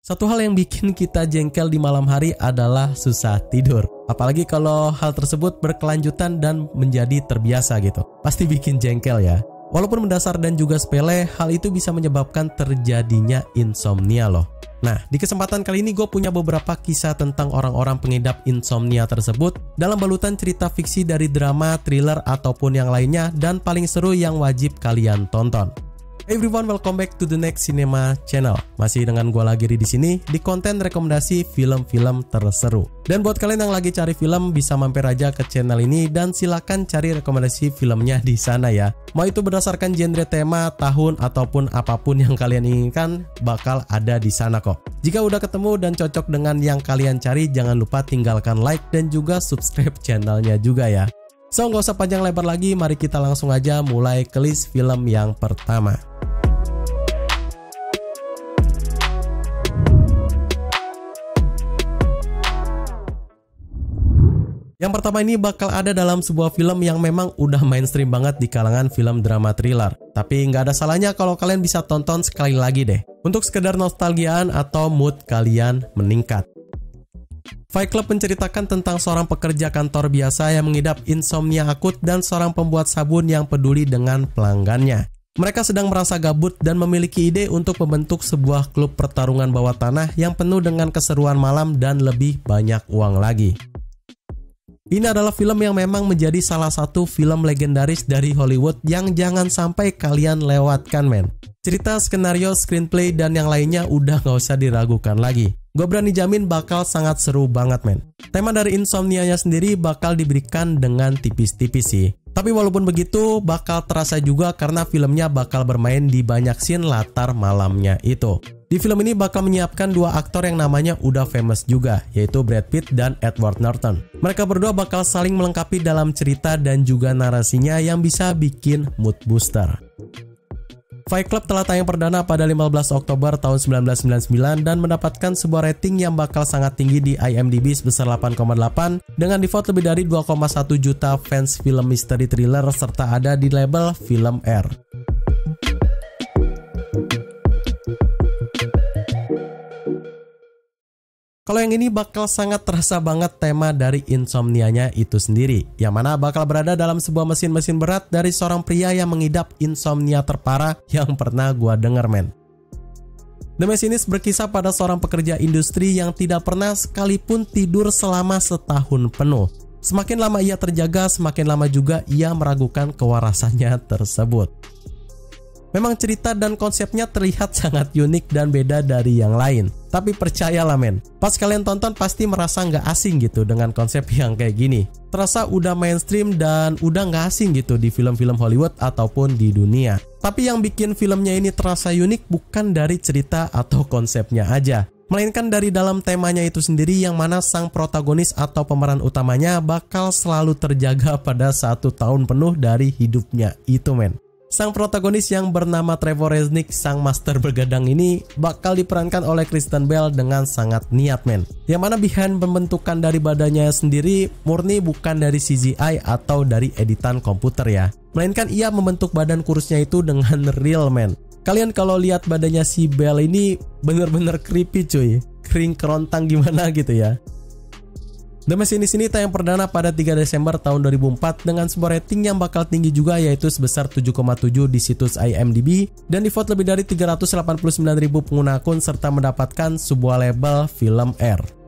Satu hal yang bikin kita jengkel di malam hari adalah susah tidur. Apalagi kalau hal tersebut berkelanjutan dan menjadi terbiasa gitu. Pasti bikin jengkel ya. Walaupun mendasar dan juga sepele, hal itu bisa menyebabkan terjadinya insomnia loh. Nah, di kesempatan kali ini gue punya beberapa kisah tentang orang-orang pengidap insomnia tersebut dalam balutan cerita fiksi dari drama, thriller, ataupun yang lainnya, dan paling seru yang wajib kalian tonton. Hey everyone, welcome back to the Next Cinema Channel. Masih dengan gue lagi di sini di konten rekomendasi film-film terseru. Dan buat kalian yang lagi cari film, bisa mampir aja ke channel ini dan silakan cari rekomendasi filmnya di sana ya. Mau itu berdasarkan genre, tema, tahun, ataupun apapun yang kalian inginkan bakal ada di sana kok. Jika udah ketemu dan cocok dengan yang kalian cari, jangan lupa tinggalkan like dan juga subscribe channelnya juga ya. So, nggak usah panjang lebar lagi, mari kita langsung aja mulai ke list film yang pertama. Yang pertama ini bakal ada dalam sebuah film yang memang udah mainstream banget di kalangan film drama thriller. Tapi nggak ada salahnya kalau kalian bisa tonton sekali lagi deh. Untuk sekedar nostalgiaan atau mood kalian meningkat. Fight Club menceritakan tentang seorang pekerja kantor biasa yang mengidap insomnia akut dan seorang pembuat sabun yang peduli dengan pelanggannya. Mereka sedang merasa gabut dan memiliki ide untuk membentuk sebuah klub pertarungan bawah tanah yang penuh dengan keseruan malam dan lebih banyak uang lagi. Ini adalah film yang memang menjadi salah satu film legendaris dari Hollywood yang jangan sampai kalian lewatkan men. Cerita, skenario, screenplay, dan yang lainnya udah gak usah diragukan lagi. Gue berani jamin bakal sangat seru banget men. Tema dari insomnianya sendiri bakal diberikan dengan tipis-tipis sih. Tapi walaupun begitu bakal terasa juga karena filmnya bakal bermain di banyak scene latar malamnya itu. Di film ini bakal menyiapkan dua aktor yang namanya udah famous juga, yaitu Brad Pitt dan Edward Norton. Mereka berdua bakal saling melengkapi dalam cerita dan juga narasinya yang bisa bikin mood booster. Fight Club telah tayang perdana pada 15 Oktober tahun 1999 dan mendapatkan sebuah rating yang bakal sangat tinggi di IMDb sebesar 8,8 dengan devote lebih dari 2,1 juta fans film misteri thriller serta ada di label film R. Kalau yang ini bakal sangat terasa banget tema dari insomnianya itu sendiri, yang mana bakal berada dalam sebuah mesin-mesin berat dari seorang pria yang mengidap insomnia terparah yang pernah gua denger men. The Machinist berkisah pada seorang pekerja industri yang tidak pernah sekalipun tidur selama setahun penuh. Semakin lama ia terjaga, semakin lama juga ia meragukan kewarasannya tersebut. Memang cerita dan konsepnya terlihat sangat unik dan beda dari yang lain. Tapi percayalah men, pas kalian tonton pasti merasa nggak asing gitu dengan konsep yang kayak gini. Terasa udah mainstream dan udah nggak asing gitu di film-film Hollywood ataupun di dunia. Tapi yang bikin filmnya ini terasa unik bukan dari cerita atau konsepnya aja, melainkan dari dalam temanya itu sendiri yang mana sang protagonis atau pemeran utamanya bakal selalu terjaga pada 1 tahun penuh dari hidupnya itu men. Sang protagonis yang bernama Trevor Resnick, sang master bergadang ini bakal diperankan oleh Kristen Bell dengan sangat niat men. Yang mana behind pembentukan dari badannya sendiri murni bukan dari CGI atau dari editan komputer ya, melainkan ia membentuk badan kurusnya itu dengan real men. Kalian kalau lihat badannya si Bell ini bener-bener creepy cuy, kering kerontang gimana gitu ya. The Machinist ini tayang perdana pada 3 Desember tahun 2004 dengan sebuah rating yang bakal tinggi juga yaitu sebesar 7,7 di situs IMDb dan divote lebih dari 389.000 pengguna akun serta mendapatkan sebuah label film R.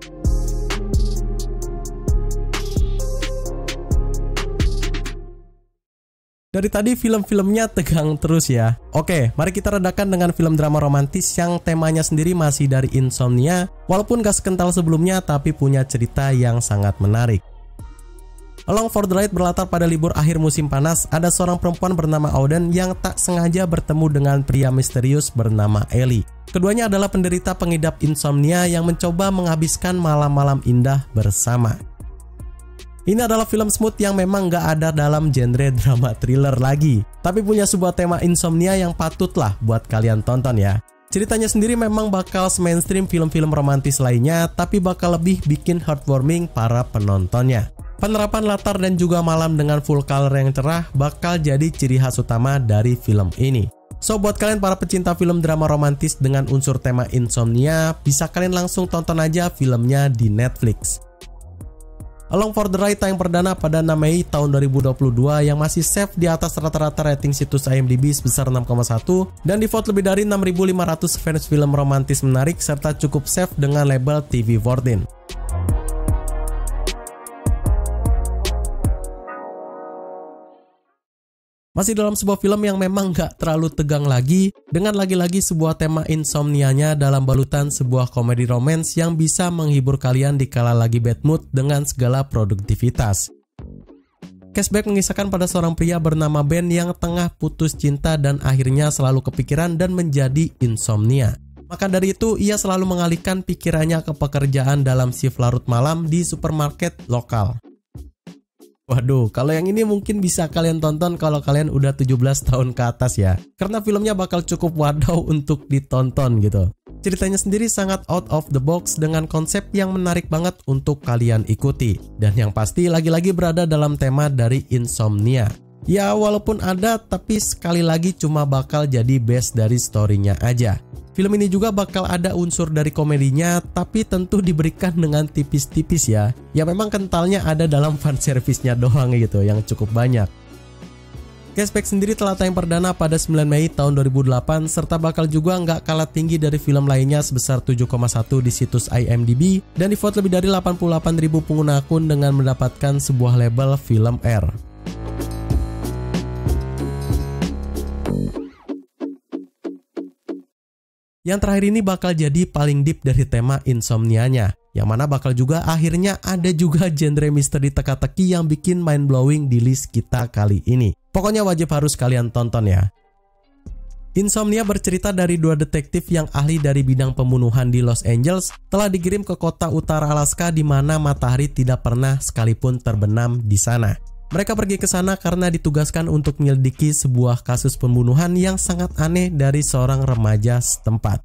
Dari tadi film-filmnya tegang terus ya. Oke, mari kita redakan dengan film drama romantis yang temanya sendiri masih dari insomnia, walaupun gak sekental sebelumnya tapi punya cerita yang sangat menarik. Along for the Ride berlatar pada libur akhir musim panas, ada seorang perempuan bernama Auden yang tak sengaja bertemu dengan pria misterius bernama Ellie. Keduanya adalah penderita pengidap insomnia yang mencoba menghabiskan malam-malam indah bersama. Ini adalah film smooth yang memang gak ada dalam genre drama thriller lagi, tapi punya sebuah tema insomnia yang patutlah buat kalian tonton ya. Ceritanya sendiri memang bakal mainstream film-film romantis lainnya, tapi bakal lebih bikin heartwarming para penontonnya. Penerapan latar dan juga malam dengan full color yang cerah bakal jadi ciri khas utama dari film ini. So buat kalian para pecinta film drama romantis dengan unsur tema insomnia, bisa kalian langsung tonton aja filmnya di Netflix. Along for the Ride tayang perdana pada 6 Mei tahun 2022 yang masih safe di atas rata-rata rating situs IMDb sebesar 6,1 dan di-vote lebih dari 6.500 fans film romantis menarik serta cukup safe dengan label TV14. Masih dalam sebuah film yang memang gak terlalu tegang lagi, dengan lagi-lagi sebuah tema insomnianya dalam balutan sebuah komedi romance yang bisa menghibur kalian di kala lagi bad mood dengan segala produktivitas. Cashback mengisahkan pada seorang pria bernama Ben yang tengah putus cinta dan akhirnya selalu kepikiran dan menjadi insomnia. Maka dari itu, ia selalu mengalihkan pikirannya ke pekerjaan dalam shift larut malam di supermarket lokal. Waduh, kalau yang ini mungkin bisa kalian tonton kalau kalian udah 17 tahun ke atas ya. Karena filmnya bakal cukup wadaw untuk ditonton gitu. Ceritanya sendiri sangat out of the box dengan konsep yang menarik banget untuk kalian ikuti. Dan yang pasti lagi-lagi berada dalam tema dari insomnia. Ya walaupun ada, tapi sekali lagi cuma bakal jadi base dari story-nya aja. Film ini juga bakal ada unsur dari komedinya, tapi tentu diberikan dengan tipis-tipis ya. Ya memang kentalnya ada dalam fanservice-nya doang gitu, yang cukup banyak. Cashback sendiri telah tayang perdana pada 9 Mei tahun 2008, serta bakal juga nggak kalah tinggi dari film lainnya sebesar 7,1 di situs IMDb, dan di-vote lebih dari 88.000 pengguna akun dengan mendapatkan sebuah label film R. Yang terakhir ini bakal jadi paling deep dari tema insomnianya, yang mana bakal juga akhirnya ada juga genre misteri teka-teki yang bikin mind-blowing di list kita kali ini. Pokoknya wajib harus kalian tonton ya. Insomnia bercerita dari dua detektif yang ahli dari bidang pembunuhan di Los Angeles telah dikirim ke kota utara Alaska di mana matahari tidak pernah sekalipun terbenam di sana. Mereka pergi ke sana karena ditugaskan untuk menyelidiki sebuah kasus pembunuhan yang sangat aneh dari seorang remaja setempat.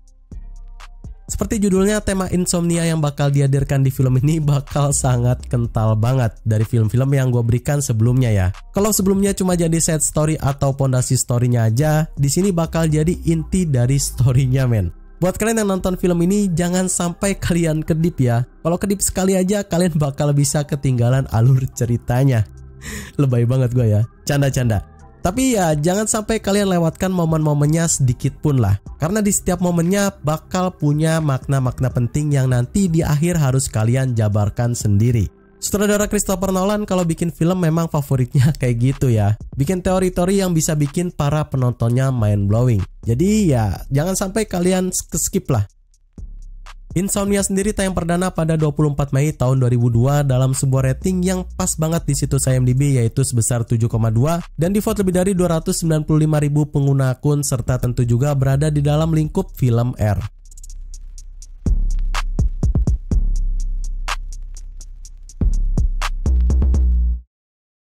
Seperti judulnya, tema insomnia yang bakal dihadirkan di film ini bakal sangat kental banget dari film-film yang gue berikan sebelumnya ya. Kalau sebelumnya cuma jadi set story atau pondasi story-nya aja, di sini bakal jadi inti dari story-nya men. Buat kalian yang nonton film ini, jangan sampai kalian kedip ya. Kalau kedip sekali aja, kalian bakal bisa ketinggalan alur ceritanya. Lebay banget gue ya, canda-canda. Tapi ya jangan sampai kalian lewatkan momen-momennya sedikit pun lah. Karena di setiap momennya bakal punya makna-makna penting yang nanti di akhir harus kalian jabarkan sendiri. Sutradara Christopher Nolan kalau bikin film memang favoritnya kayak gitu ya. Bikin teori-teori yang bisa bikin para penontonnya mind-blowing. Jadi ya jangan sampai kalian skip lah. Insomnia sendiri tayang perdana pada 24 Mei tahun 2002 dalam sebuah rating yang pas banget di situs IMDb yaitu sebesar 7,2 dan di-vote lebih dari 295.000 pengguna akun serta tentu juga berada di dalam lingkup film R.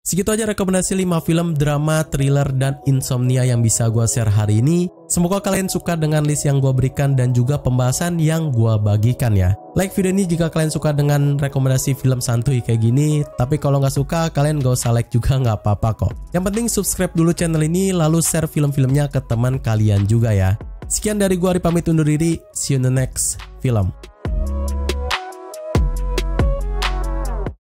Segitu aja rekomendasi 5 film drama, thriller, dan insomnia yang bisa gue share hari ini. Semoga kalian suka dengan list yang gue berikan dan juga pembahasan yang gue bagikan ya. Like video ini jika kalian suka dengan rekomendasi film santuy kayak gini. Tapi kalau nggak suka, kalian gak usah like juga nggak apa-apa kok. Yang penting subscribe dulu channel ini, lalu share film-filmnya ke teman kalian juga ya. Sekian dari gue, Ari pamit undur diri. See you in the next film.